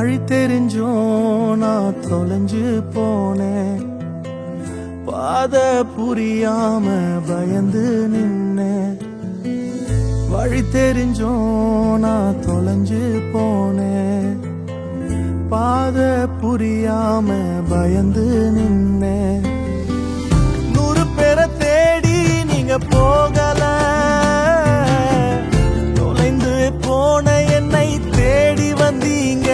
வழி தெரிஞ்சோ நான் தொலைஞ்சு போனேன், பாத புரியாம பயந்து நின்னேன். வழி தெரிஞ்சோ நான் தொலைஞ்சு போனேன், பாத புரியாம பயந்து நின்னேன். 100 பேரை தேடி நீங்க போகல, தொலைந்து போன என்னை தேடி வந்தீங்க.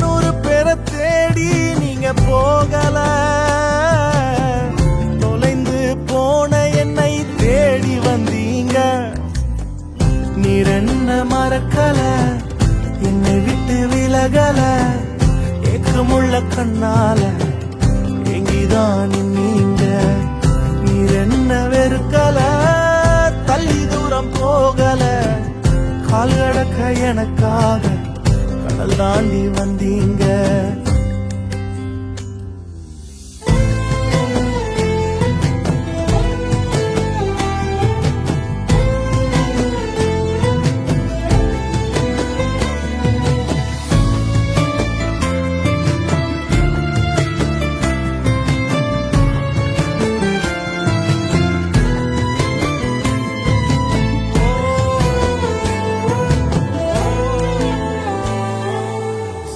100 பேரை தேடி நீங்க போகல, தொலைந்து போன என்னை தேடி வந்தீங்க. நீர் என்ன மறக்கல, என்னை விட்டு விலகல, ஏக்கமுள்ள கண்ணால எங்கிதான் நீங்க. நீர் என்ன வெறுக்கல, தள்ளி தூரம் போகல, கால் கடக்க எனக்காக கடல் தாண்டி வந்தீங்க.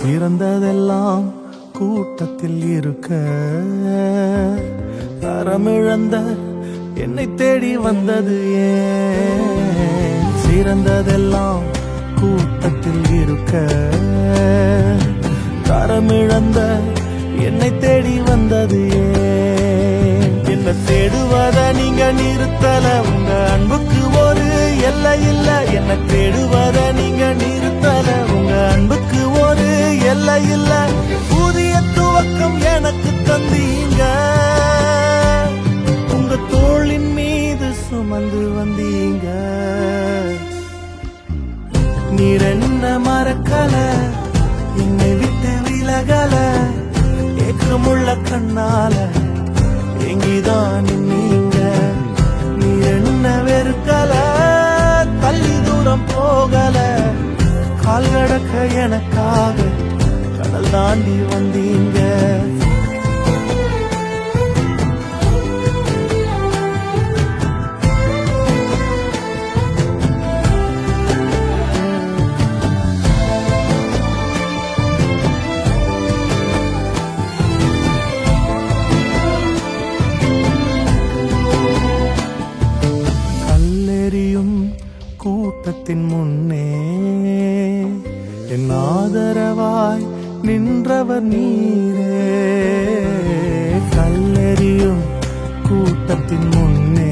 சிறந்ததெல்லாம் கூட்டத்தில் இருக்க, தரமிழந்த என்னை தேடி வந்தது ஏன்? சிறந்ததெல்லாம் கூட்டத்தில் இருக்க, தரமிழந்த என்னை தேடி வந்தது ஏன்? என்ன தேடுவத நீங்க நிறுத்தல, உங்க அன்புக்கு ஒரு எல்லை இல்ல. என்ன தேடுவத நீங்க நிறுத்தல, உங்க அன்புக்கு ஒரு எல்லை இல்ல. புதிய துவக்கம் எனக்கு தந்தீங்க, உங்க தோளின் மீது சுமந்து வந்தீங்க. நீர் என்ன மறக்கல, என்னை விட்டு விலகல, ஏக்கமுள்ள கண்ணால எங்கிதான் நீங்க. நீர் என்ன வெறுக்கல, தள்ளி தூரம் போகல, கால் கடக்க எனக்காக கடல் தாண்டி வந்தீங்க. கல்லெறியும் கூட்டத்தின் முன்னே என் ஆதரவாய் நின்றவர் நீரே. கல்லெறியும் கூட்டத்தின் முன்னே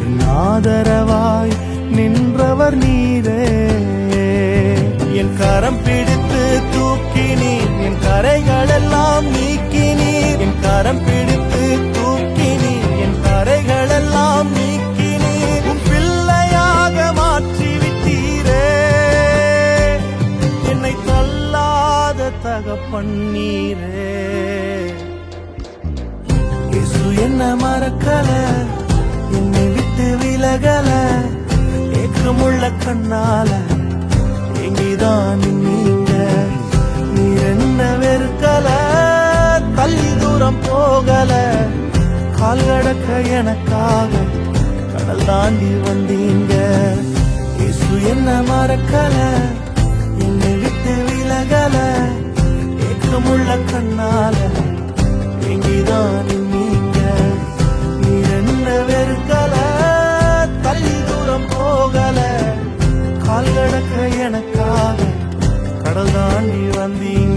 என் ஆதரவாய் நின்றவர் நீரே. என் கரம் பிடித்து தூக்கினீர், என் கரைகள் எல்லாம் நீக்கினீர். என் கரம் பிடித்து தூக்கினீர், என் கரைகள் எல்லாம் நீக்கினீர். உன் பிள்ளையாக மாற்றி விட்டீரே, என்னை தள்ளாத தகப்பன்னீரே. இயேசு என்ன மறக்கல, என்னை விட்டு விலகல, ஏக்கமுள்ள கண்ணால எங்கிதான் நீங்க. நீர் என்ன வெறுக்கல, தள்ளி தூரம் போகல, கால் கடக்க எனக்காக கடல் தாண்டி வந்தீங்க. இயேசு என்ன மறக்கல, என்னை விட்டு விலகல, ஏக்கமுள்ள கண்ணால எங்கிதான் நீங்க. நீர் என்ன வெறுக்கல, தள்ளி தூரம் போகல, கால் கடக்க எனக்காக கடல் தாண்டி வந்தீங்க.